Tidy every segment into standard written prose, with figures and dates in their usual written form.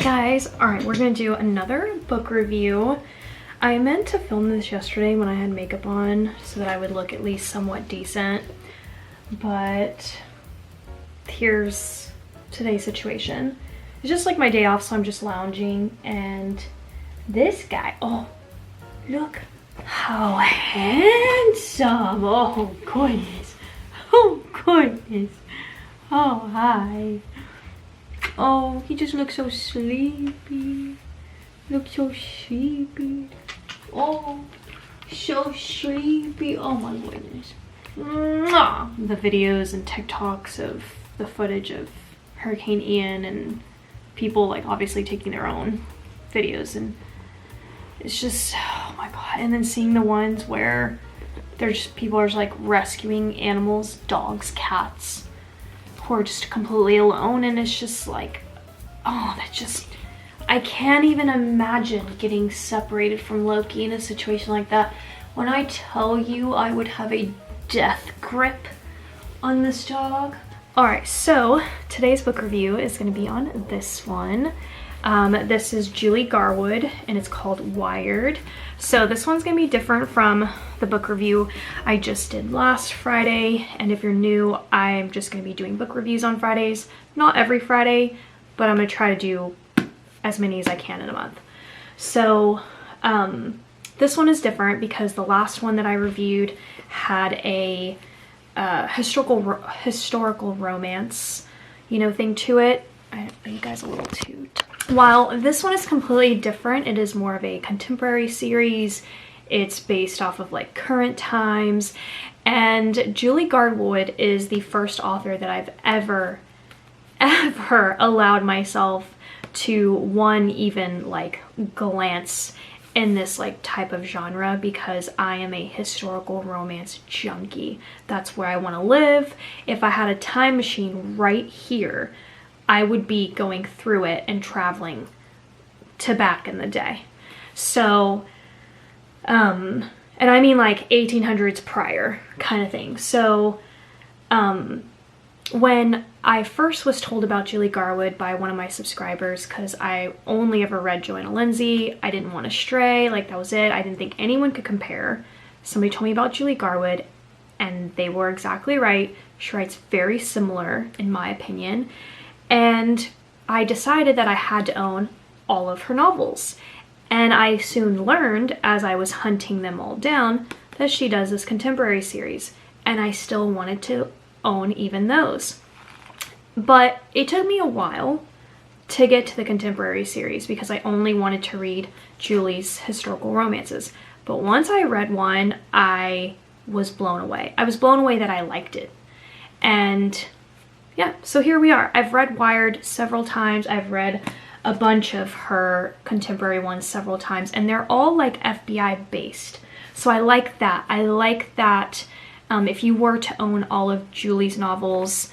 guys, all right, we're gonna do another book review. I meant to film this yesterday when I had makeup on so that I would look at least somewhat decent, but here's today's situation. It's just like my day off, so I'm just lounging, and this guy, oh, look how handsome. Oh goodness, oh goodness, oh hi. Oh, he just looks so sleepy. Looks so sleepy. Oh, so sleepy. Oh my goodness. Mwah! The videos and TikToks of the footage of Hurricane Ian and people like obviously taking their own videos, and it's just, oh my god. And then seeing the ones where people are just like rescuing animals, dogs, cats, who are just completely alone, and it's just like, oh, that just, I can't even imagine getting separated from Loki in a situation like that. When I tell you I would have a death grip on this dog. All right, so today's book review is going to be on this one. This is Julie Garwood, and it's called Wired. So this one's going to be different from the book review I just did last Friday. And if you're new, I'm just going to be doing book reviews on Fridays. Not every Friday, but I'm going to try to do as many as I can in a month. So this one is different because the last one that I reviewed had a historical romance, you know, thing to it. I bet you guys a little too. While this one is completely different, it is more of a contemporary series. It's based off of like current times, and Julie Garwood is the first author that I've ever allowed myself to even like glance in this like type of genre, because I am a historical romance junkie. That's where I want to live. If I had a time machine right here, I would be going through it and traveling to back in the day. So, and I mean like 1800s prior kind of thing. So, when I first was told about Julie Garwood by one of my subscribers, because I only ever read Joanna Lindsay, I didn't want to stray, like that was it. I didn't think anyone could compare. Somebody told me about Julie Garwood, and they were exactly right. She writes very similar, in my opinion. And I decided that I had to own all of her novels. And I soon learned, as I was hunting them all down, that she does this contemporary series. And I still wanted to own even those. But it took me a while to get to the contemporary series because I only wanted to read Julie's historical romances. But once I read one, I was blown away. I was blown away that I liked it. And yeah, so here we are. I've read Wired several times. I've read a bunch of her contemporary ones several times, and they're all like FBI based. So I like that. I like that if you were to own all of Julie's novels,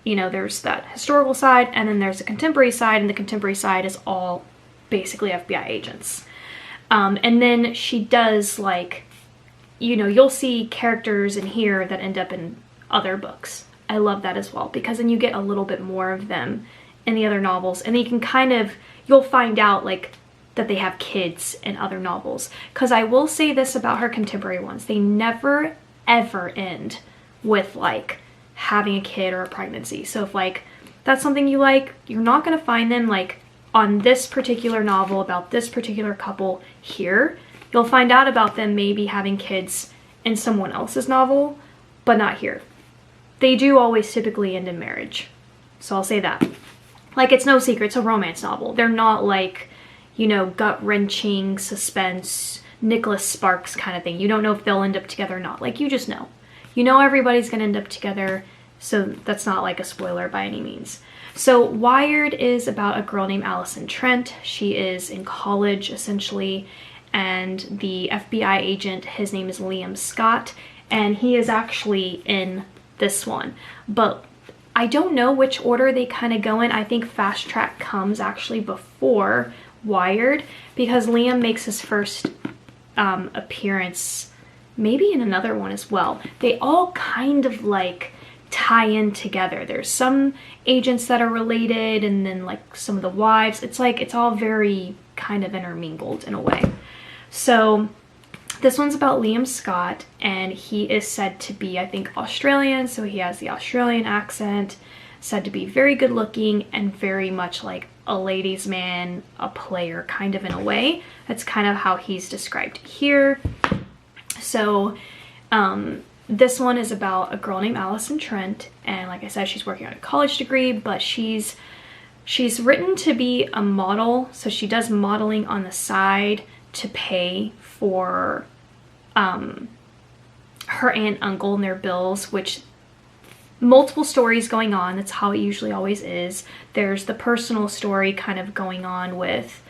you know, there's that historical side, and then there's a contemporary side, and the contemporary side is all basically FBI agents. And then she does, like, you know, you'll see characters in here that end up in other books. I love that as well, because then you get a little bit more of them in the other novels, and then you can kind of, you'll find out like that they have kids in other novels. Because I will say this about her contemporary ones, they never ever end with like having a kid or a pregnancy. So if like that's something you like, you're not going to find them like on this particular novel about this particular couple here. You'll find out about them maybe having kids in someone else's novel, but not here. They do always typically end in marriage. So I'll say that. Like, it's no secret, it's a romance novel. They're not like, you know, gut-wrenching suspense, Nicholas Sparks kind of thing. You don't know if they'll end up together or not. Like, you just know. You know everybody's gonna end up together, so that's not like a spoiler by any means. So Wired is about a girl named Allison Trent. She is in college, essentially, and the FBI agent, his name is Liam Scott, and he is actually in this one, but I don't know which order they kind of go in. I think Fast Track comes actually before Wired, because Liam makes his first appearance maybe in another one as well. They all kind of like tie in together. There's some agents that are related, and then like some of the wives. It's like it's all very kind of intermingled in a way. So this one's about Liam Scott, and he is said to be, I think, Australian, so he has the Australian accent, said to be very good looking and very much like a ladies' man, a player kind of in a way. That's kind of how he's described here. So this one is about a girl named Allison Trent, and like I said, she's working on a college degree, but she's written to be a model, so she does modeling on the side to pay for her aunt and uncle and their bills, which multiple stories going on. That's how it usually always is. There's the personal story kind of going on with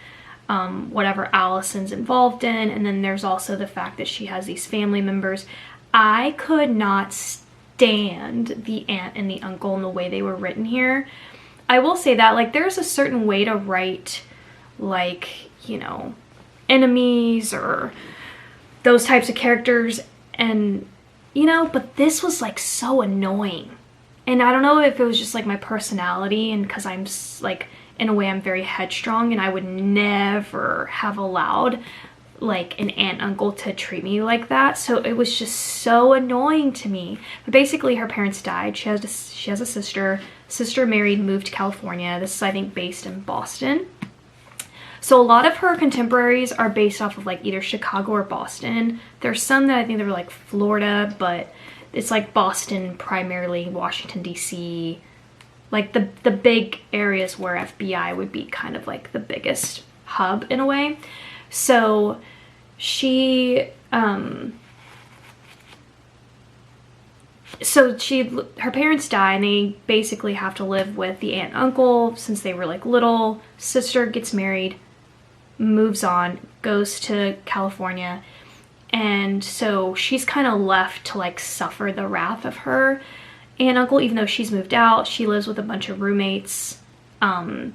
whatever Allison's involved in, and then there's also the fact that she has these family members. I could not stand the aunt and the uncle and the way they were written here. I will say that, like, there's a certain way to write, like, you know, enemies or those types of characters, and you know, but this was like so annoying. And I don't know if it was just like my personality, and because I'm like, in a way, I'm very headstrong, and I would never have allowed like an aunt uncle to treat me like that. So it was just so annoying to me. But basically her parents died. She has a sister married, moved to California. This is, I think, based in Boston. So a lot of her contemporaries are based off of like either Chicago or Boston. There's some that I think they were like Florida, but it's like Boston primarily, Washington DC, like the big areas where FBI would be kind of like the biggest hub in a way. So her parents die, and they basically have to live with the aunt and uncle since they were like little. Sister gets married, moves on, goes to California, and so she's kind of left to like suffer the wrath of her aunt and uncle. Even though she's moved out, she lives with a bunch of roommates that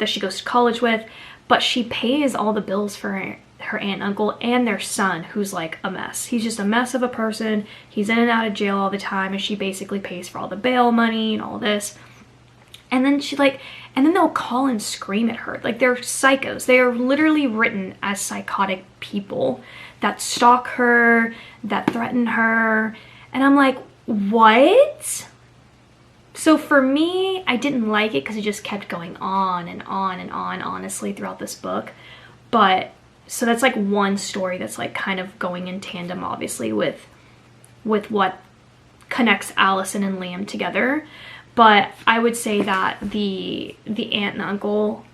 she goes to college with, but she pays all the bills for her aunt and uncle and their son, who's like a mess. He's just a mess of a person. He's in and out of jail all the time, and she basically pays for all the bail money and all this. And then and then they'll call and scream at her. Like, they're psychos. They are literally written as psychotic people that stalk her, that threaten her. And I'm like, what? So for me, I didn't like it because it just kept going on and on and on, honestly, throughout this book. But, so that's like one story that's like kind of going in tandem, obviously, with what connects Allison and Liam together. But I would say that the aunt and uncle,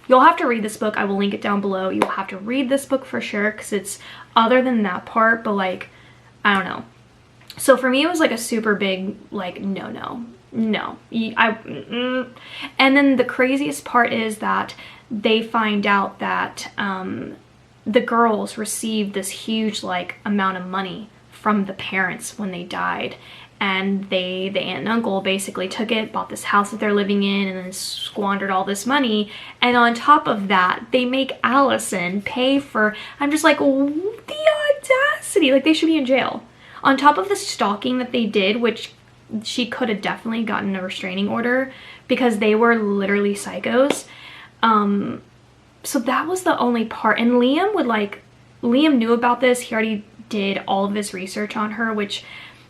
you'll have to read this book. I will link it down below. You will have to read this book for sure, because it's other than that part, but like, I don't know. So for me, it was like a super big, like, no. And then the craziest part is that they find out that the girls received this huge, like, amount of money from the parents when they died. And the aunt and uncle basically took it, bought this house that they're living in, and then squandered all this money. And on top of that, they make Allison pay for, I'm just like, the audacity. Like, they should be in jail. On top of the stalking that they did, which she could have definitely gotten a restraining order because they were literally psychos. So that was the only part. And Liam knew about this. He already did all of his research on her, which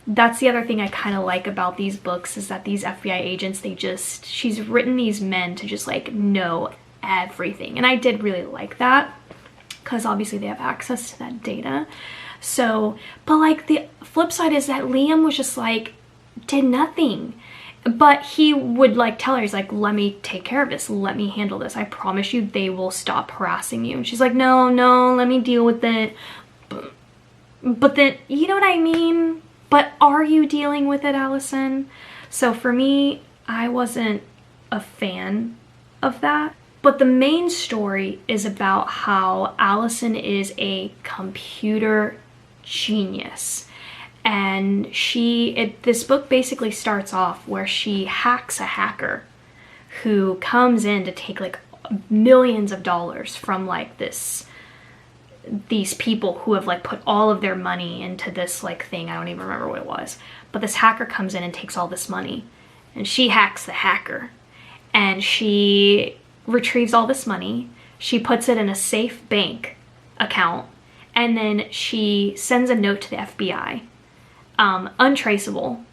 that's the other thing I kind of like about these books, is that these FBI agents, she's written these men to just like know everything. And I did really like that because obviously they have access to that data. So, but like the flip side is that Liam was just like, did nothing. But he would like tell her, he's like, let me take care of this. Let me handle this. I promise you they will stop harassing you. And she's like, no, let me deal with it. But then, you know what I mean? But are you dealing with it, Allison? So for me, I wasn't a fan of that. But the main story is about how Allison is a computer genius. And this book basically starts off where she hacks a hacker who comes in to take like millions of dollars from like this these people who have like put all of their money into this like thing. I don't even remember what it was. But this hacker comes in and takes all this money. And she hacks the hacker. And she retrieves all this money. She puts it in a safe bank account. And then she sends a note to the FBI. Untraceable.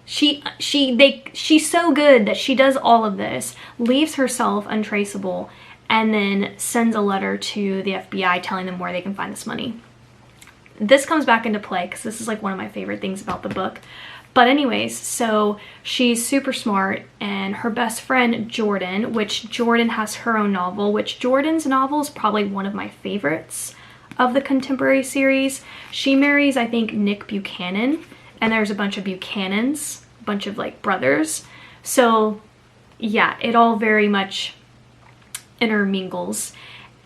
She's so good that she does all of this, leaves herself untraceable, and then sends a letter to the FBI telling them where they can find this money. This comes back into play because this is like one of my favorite things about the book. But anyways, so she's super smart, and her best friend Jordan, which Jordan has her own novel, which Jordan's novel is probably one of my favorites of the contemporary series. She marries, I think, Nick Buchanan, and there's a bunch of Buchanans, a bunch of like brothers. So yeah, it all very much intermingles.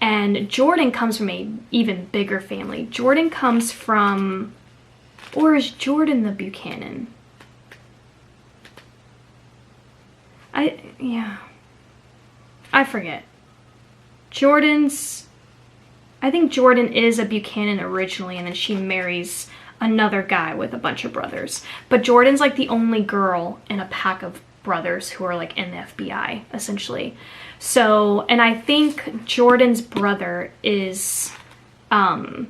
And Jordan comes from a even bigger family. Jordan comes from, or is Jordan the Buchanan? I forget. I think Jordan is a Buchanan originally, and then she marries another guy with a bunch of brothers. But Jordan's like the only girl in a pack of brothers who are like in the FBI, essentially. So, and I think Jordan's brother is Alec,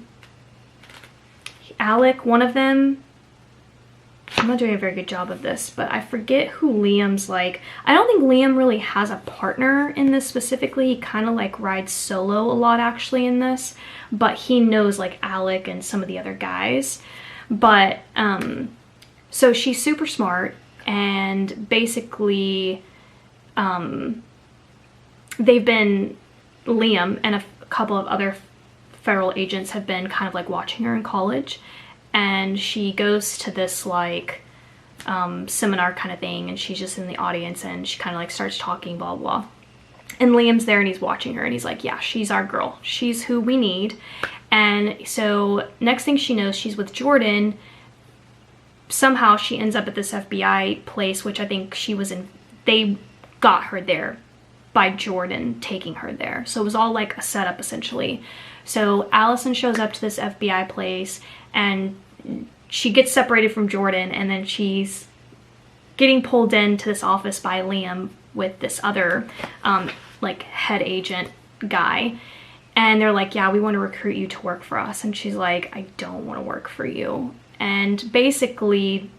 one of them. I'm not doing a very good job of this, but I forget who Liam's like. I don't think Liam really has a partner in this specifically. He kind of like rides solo a lot actually in this, but he knows like Alec and some of the other guys. But so she's super smart, and basically they've been, Liam and a couple of other federal agents have been kind of like watching her in college. And she goes to this like seminar kind of thing, and she's just in the audience, and she kind of like starts talking, blah, blah. And Liam's there, and he's watching her, and he's like, yeah, she's our girl. She's who we need. And so next thing she knows, she's with Jordan. Somehow she ends up at this FBI place, which I think she was in, they got her there by Jordan taking her there. So it was all like a setup essentially. So Allison shows up to this FBI place, and she gets separated from Jordan, and then she's getting pulled into this office by Liam with this other like head agent guy. And they're like, yeah, we want to recruit you to work for us. And she's like, I don't want to work for you. And basically,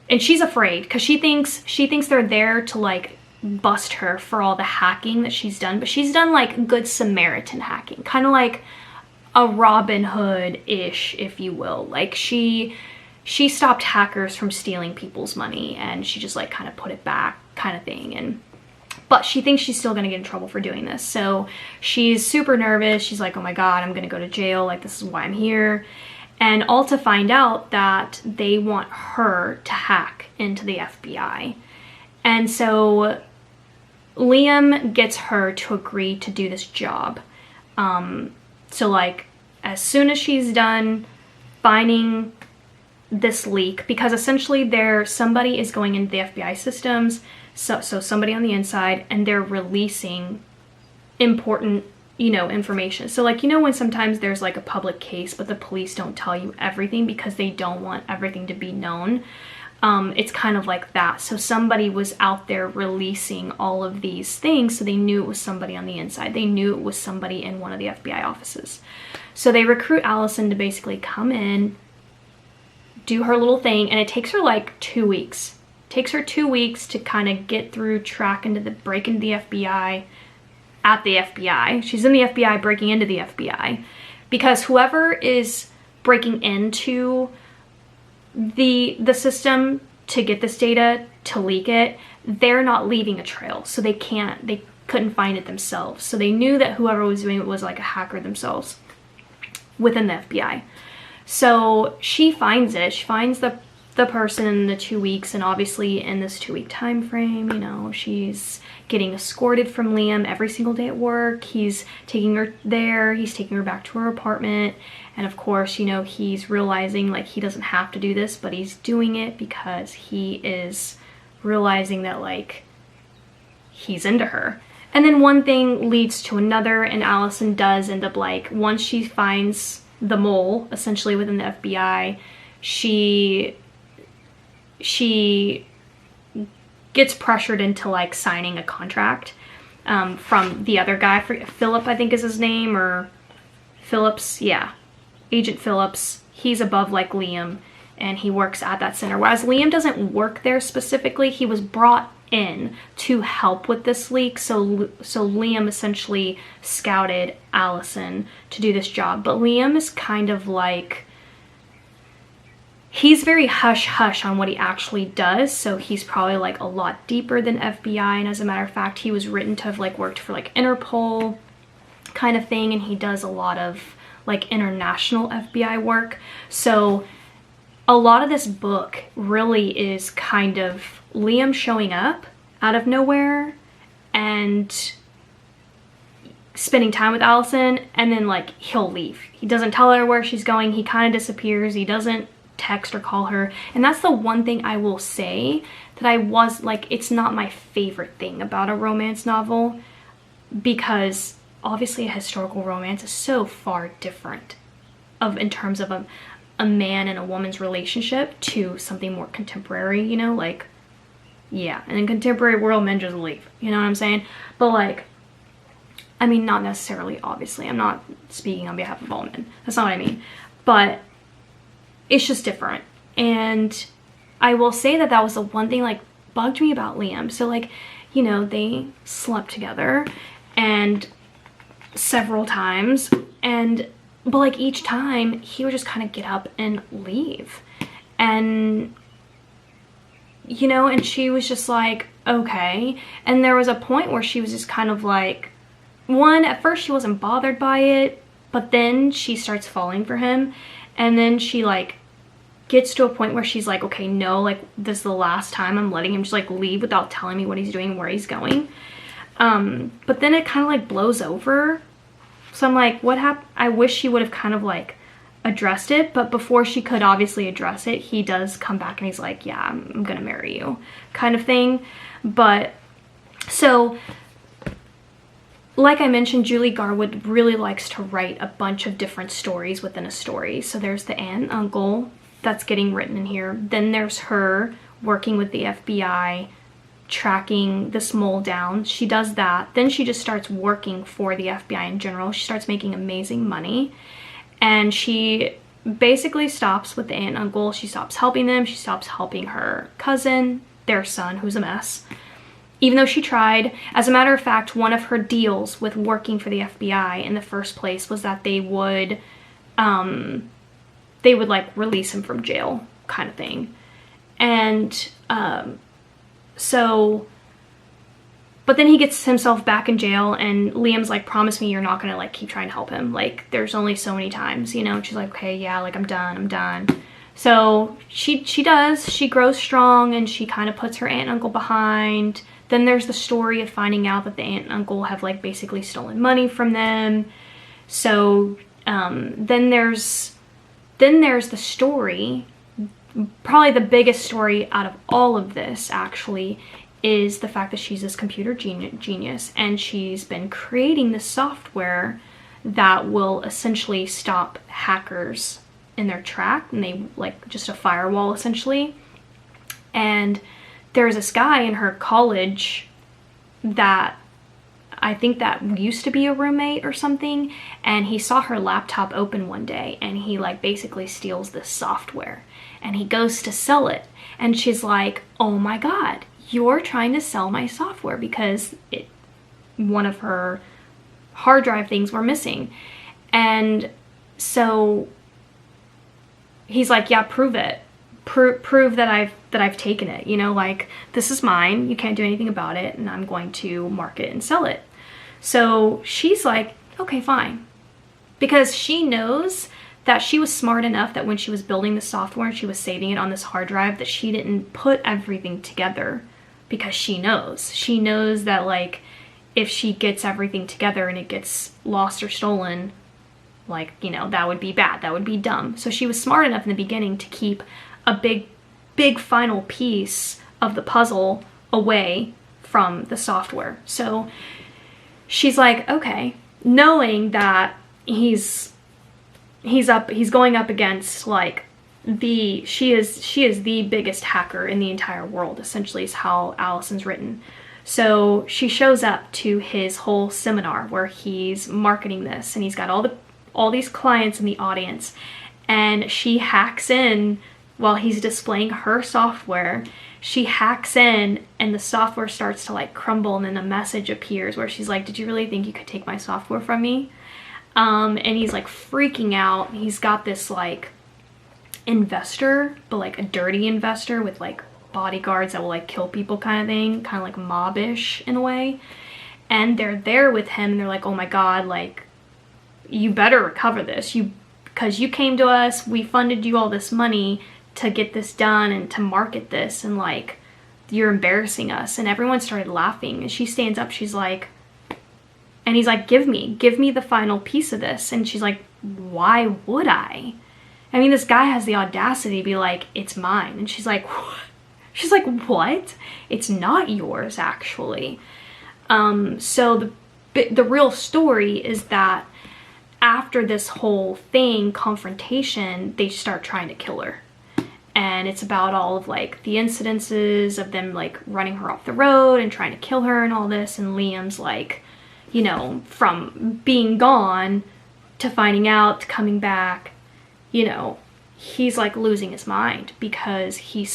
and she's afraid because she thinks they're there to like bust her for all the hacking that she's done. But she's done like good Samaritan hacking, kind of like a Robin Hood-ish, if you will. Like she stopped hackers from stealing people's money, and she just like kind of put it back kind of thing. But she thinks she's still gonna get in trouble for doing this. So she's super nervous. She's like, oh my God, I'm gonna go to jail. Like, this is why I'm here. And all to find out that they want her to hack into the FBI. And so Liam gets her to agree to do this job. So like, as soon as she's done finding this leak, because essentially somebody is going into the FBI systems, so somebody on the inside, and they're releasing important, information. So like, when sometimes there's like a public case, but the police don't tell you everything because they don't want everything to be known. It's kind of like that. So somebody was out there releasing all of these things, so they knew it was somebody on the inside. They knew it was somebody in one of the FBI offices. So they recruit Allison to basically come in, do her little thing, and it takes her like 2 weeks. It takes her 2 weeks to kind of get through, break into the FBI, at the FBI. She's in the FBI, breaking into the FBI. Because whoever is breaking into the system to get this data, to leak it, they're not leaving a trail. So they couldn't find it themselves. So they knew that whoever was doing it was like a hacker themselves within the FBI. So she finds it. She finds the person in the 2 weeks, and obviously in this 2 week time frame, she's getting escorted from Liam every single day at work. He's taking her there, he's taking her back to her apartment, and of course, he's realizing like he doesn't have to do this, but he's doing it because he is realizing that like he's into her. And then one thing leads to another, and Allison does end up, like, once she finds the mole, essentially within the FBI, she gets pressured into, like, signing a contract from the other guy. Philip, I think is his name, or Phillips, yeah. Agent Phillips. He's above, like, Liam, and he works at that center. Whereas Liam doesn't work there specifically. He was brought in to help with this leak, so Liam essentially scouted Allison to do this job. But Liam is kind of like, he's very hush-hush on what he actually does, so he's probably, like, a lot deeper than FBI, and as a matter of fact, he was written to have, like, worked for, like, Interpol kind of thing, and he does a lot of, like, international FBI work. So a lot of this book really is kind of Liam showing up out of nowhere and spending time with Allison, and then, like, he'll leave. He doesn't tell her where she's going. He kind of disappears. He doesn't text or call her. And that's the one thing I will say that I was, like, it's not my favorite thing about a romance novel, because obviously a historical romance is so far different in terms of a man and a woman's relationship to something more contemporary, you know, like, yeah. And in contemporary world, men just leave, you know what I'm saying? But, like, I mean, not necessarily, obviously. I'm not speaking on behalf of all men. That's not what I mean. But it's just different. And I will say that that was the one thing, like, bugged me about Liam. So, like, you know, they slept together and several times, but, like, each time he would just kind of get up and leave. And, you know, and she was just like, okay. And there was a point where she was just kind of like, at first she wasn't bothered by it, but then she starts falling for him. And then she, like, gets to a point where she's like, okay, no, like, this is the last time I'm letting him just, like, leave without telling me what he's doing, where he's going. But then it kind of, like, blows over. So I'm like, what happened? I wish she would have kind of, like, addressed it. But before she could obviously address it, he does come back and he's like, yeah, I'm gonna marry you, kind of thing. But so, like I mentioned, Julie Garwood really likes to write a bunch of different stories within a story. So there's the aunt and uncle that's getting written in here. Then there's her working with the FBI, tracking this mole down. She does that. Then she just starts working for the FBI in general. She starts making amazing money. And she basically stops with the aunt and uncle. She stops helping them. She stops helping her cousin, their son, who's a mess. Even though she tried. As a matter of fact, one of her deals with working for the FBI in the first place was that they would like, release him from jail, kind of thing. And so, but then he gets himself back in jail, and Liam's like, promise me you're not gonna, like, keep trying to help him. Like, there's only so many times, you know? And she's like, okay, yeah, like, I'm done. So she does. She grows strong, and she kind of puts her aunt and uncle behind. Then there's the story of finding out that the aunt and uncle have, like, basically stolen money from them. So then there's the story. Probably the biggest story out of all of this, actually, is the fact that she's this computer genius, and she's been creating this software that will essentially stop hackers in their track, and they, like, just a firewall, essentially. And there's this guy in her college that I think that used to be a roommate or something, and he saw her laptop open one day, and he, like, basically steals this software, and he goes to sell it, and she's like, oh my god, you're trying to sell my software, because one of her hard drive things were missing. And so he's like, yeah, prove it. Prove that I've taken it, you know, like, this is mine, you can't do anything about it, and I'm going to market and sell it. So she's like, okay, fine. Because she knows that she was smart enough that when she was building the software and she was saving it on this hard drive, that she didn't put everything together, because she knows that, like, if she gets everything together and it gets lost or stolen, like, you know, that would be bad, that would be dumb. So she was smart enough in the beginning to keep a big final piece of the puzzle away from the software. So she's like, okay, knowing that he's going up against like she is the biggest hacker in the entire world, essentially, is how Allison's written. So she shows up to his whole seminar where he's marketing this, and he's got all these clients in the audience, and she hacks in while he's displaying her software. She hacks in and the software starts to like crumble, and then a message appears where she's like, did you really think you could take my software from me? And he's like freaking out. He's got this like investor, but like a dirty investor with like bodyguards that will like kill people kind of thing, kind of like mobbish in a way. And they're there with him, and they're like, oh my god, like, you better recover this, because you came to us, we funded you all this money to get this done and to market this, and like, you're embarrassing us. And everyone started laughing, and she stands up, she's like, and he's like, give me the final piece of this. And she's like, why would I mean, this guy has the audacity to be like, it's mine. And she's like, what? She's like, what? It's not yours, actually. So the real story is that after this whole thing, confrontation, they start trying to kill her. And it's about all of like the incidences of them like running her off the road and trying to kill her and all this. And Liam's like, you know, from being gone to finding out to coming back, you know, he's like losing his mind because he's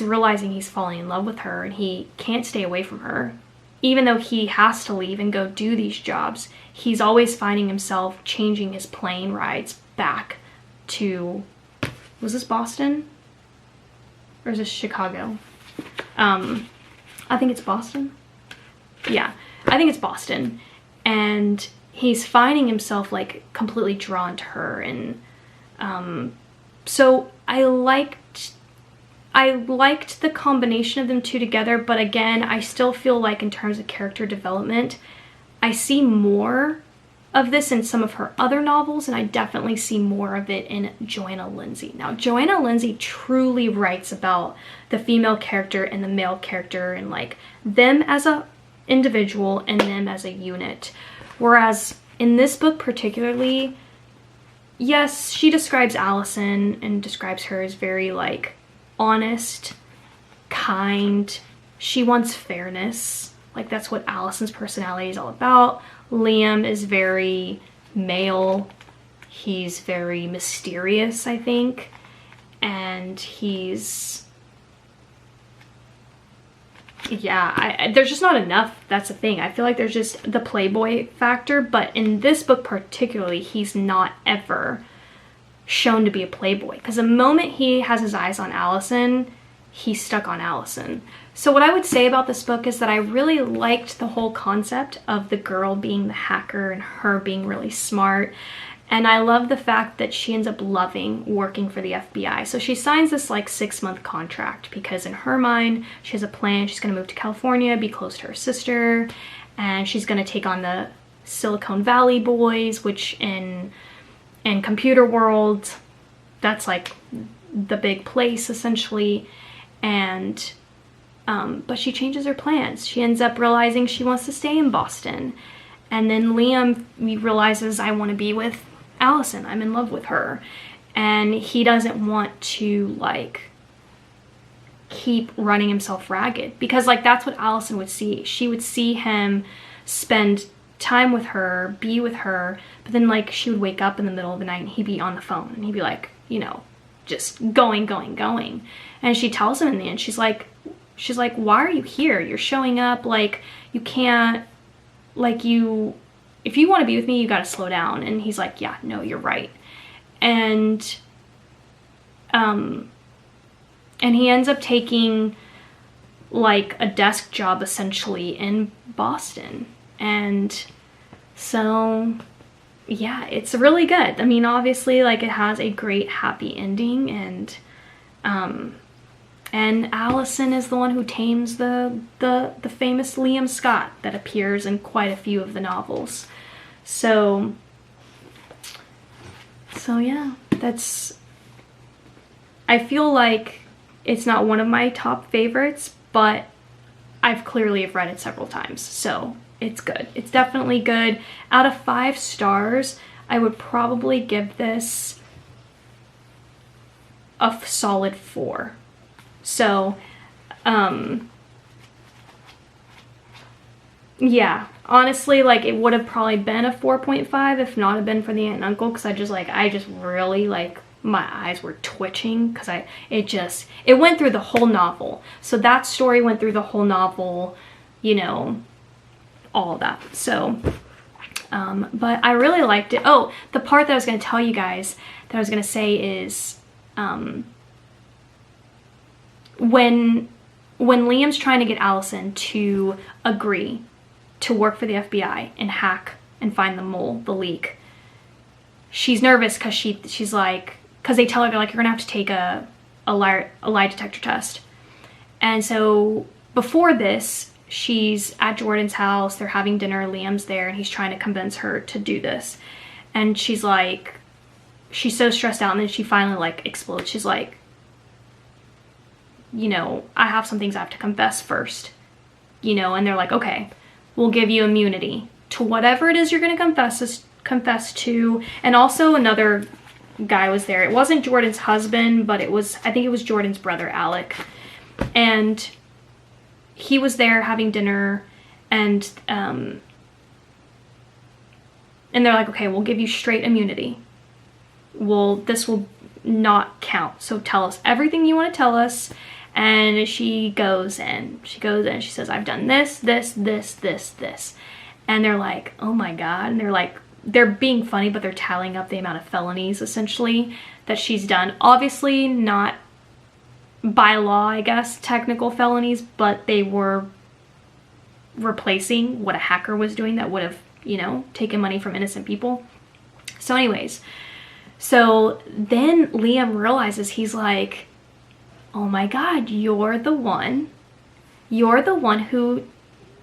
realizing he's falling in love with her, and he can't stay away from her. Even though he has to leave and go do these jobs, he's always finding himself changing his plane rides back to, was this Boston? Or is this Chicago? I think it's Boston. Yeah, I think it's Boston. And he's finding himself like completely drawn to her. And so I liked the combination of them two together, but again, I still feel like in terms of character development, I see more of this in some of her other novels, and I definitely see more of it in Joanna Lindsey. Now, Joanna Lindsey truly writes about the female character and the male character, and like them as a individual and them as a unit. Whereas in this book particularly, yes, she describes Allison and describes her as very like honest, kind. She wants fairness. Like, that's what Allison's personality is all about. Liam is very male. He's very mysterious, I think. And he's... yeah, there's just not enough. That's the thing. I feel like there's just the playboy factor, but in this book particularly, he's not ever shown to be a playboy, because the moment he has his eyes on Allison, he's stuck on Allison. So what I would say about this book is that I really liked the whole concept of the girl being the hacker and her being really smart. And I love the fact that she ends up loving working for the FBI. So she signs this like 6-month contract because in her mind, she has a plan. She's going to move to California, be close to her sister, and she's going to take on the Silicon Valley boys, which in computer world, that's like the big place essentially. And but she changes her plans. She ends up realizing she wants to stay in Boston. And then Liam realizes, I want to be with Allison. I'm in love with her. And he doesn't want to like keep running himself ragged, because like that's what Allison would see. She would see him spend time with her, be with her, but then like she would wake up in the middle of the night and he'd be on the phone and he'd be like, you know, just going. And she tells him in the end, she's like, why are you here? You're showing up, like, you can't, like, if you want to be with me, you got to slow down. And he's like, yeah, no, you're right. And he ends up taking like a desk job essentially in Boston. And so yeah, it's really good. I mean, obviously, like, it has a great happy ending, and Allison is the one who tames the famous Liam Scott that appears in quite a few of the novels. So yeah, I feel like it's not one of my top favorites, but I've clearly have read it several times, so it's good. It's definitely good. Out of 5 stars, I would probably give this a solid 4. So, yeah, honestly, like, it would have probably been a 4.5 if not have been for the aunt and uncle, because I just really, like, my eyes were twitching, because it went through the whole novel. So that story went through the whole novel, you know, all that. So, but I really liked it. Oh, the part that I was going to tell you guys that I was going to say is, when Liam's trying to get Allison to agree to work for the FBI and hack and find the mole, the leak, she's nervous because she's like, because they tell her, they're like, you're gonna have to take a lie detector test. And so before this, she's at Jordan's house, they're having dinner, Liam's there, and he's trying to convince her to do this. And she's like, she's so stressed out, and then she finally like explodes. She's like, you know, I have some things I have to confess first, you know. And they're like, okay, we'll give you immunity to whatever it is you're gonna confess to. And also another guy was there. It wasn't Jordan's husband, but I think it was Jordan's brother, Alec. And he was there having dinner, and they're like, okay, we'll give you straight immunity. This will not count. So tell us everything you want to tell us. And she goes in, she says, I've done this, this, this, this, this. And they're like, oh my God. And they're like, they're being funny, but they're tallying up the amount of felonies essentially that she's done. Obviously not by law, I guess, technical felonies, but they were replacing what a hacker was doing that would have, you know, taken money from innocent people. So anyways, so then Liam realizes, he's like, oh my God, you're the one who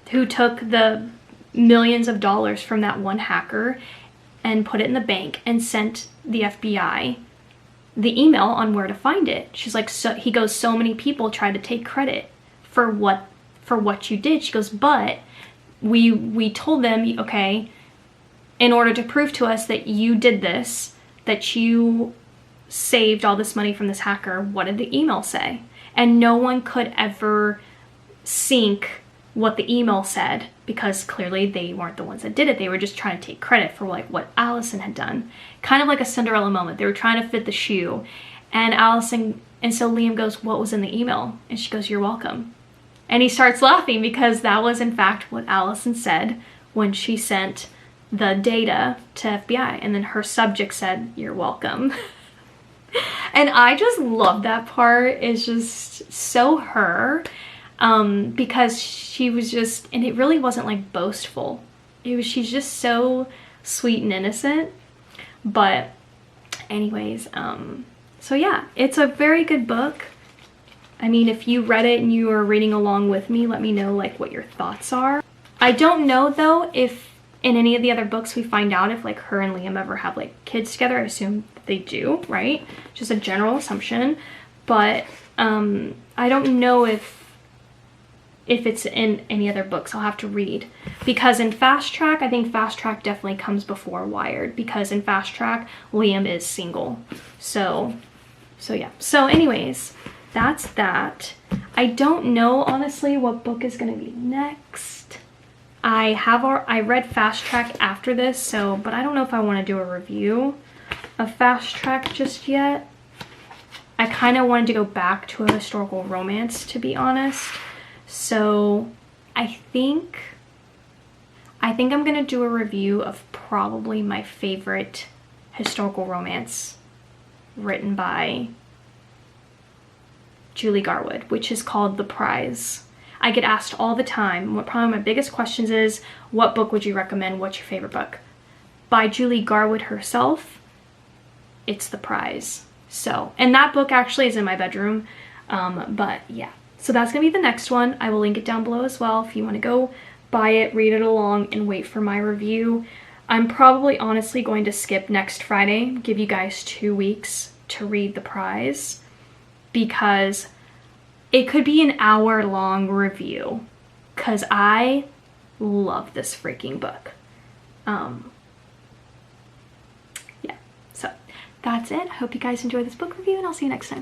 took the millions of dollars from that one hacker and put it in the bank and sent the FBI the email on where to find it. She's like, so he goes, so many people tried to take credit for what you did. She goes, but we told them, okay, in order to prove to us that you did this, that you saved all this money from this hacker, what did the email say? And no one could ever sync what the email said, because clearly they weren't the ones that did it. They were just trying to take credit for like what Allison had done. Kind of like a Cinderella moment. They were trying to fit the shoe. And so Liam goes, what was in the email? And she goes, you're welcome. And he starts laughing, because that was in fact what Allison said when she sent the data to FBI. And then her subject said, you're welcome. And I just love that part. It's just so her. Because she was just, and it really wasn't like boastful. She's just so sweet and innocent. But anyways, so yeah, it's a very good book. I mean, if you read it and you are reading along with me, let me know like what your thoughts are. I don't know though if in any of the other books we find out if like her and Liam ever have like kids together. I assume that they do, right? Just a general assumption. But I don't know if it's in any other books. I'll have to read, because in Fast Track, I think Fast Track definitely comes before Wired, because in Fast Track Liam is single. So yeah. So anyways, that's that. I don't know honestly what book is gonna be next. I read Fast Track after this, but I don't know if I want to do a review of Fast Track just yet. I kind of wanted to go back to a historical romance, to be honest. So I think I'm gonna do a review of probably my favorite historical romance written by Julie Garwood, which is called The Prize. I get asked all the time, what probably my biggest questions is, what book would you recommend? What's your favorite book? By Julie Garwood herself, it's The Prize. So, and that book actually is in my bedroom, but yeah. So that's gonna be the next one. I will link it down below as well if you wanna go buy it, read it along, and wait for my review. I'm probably honestly going to skip next Friday, give you guys 2 weeks to read The Prize, because it could be an hour-long review. because I love this freaking book. Yeah, so that's it. I hope you guys enjoy this book review, and I'll see you next time.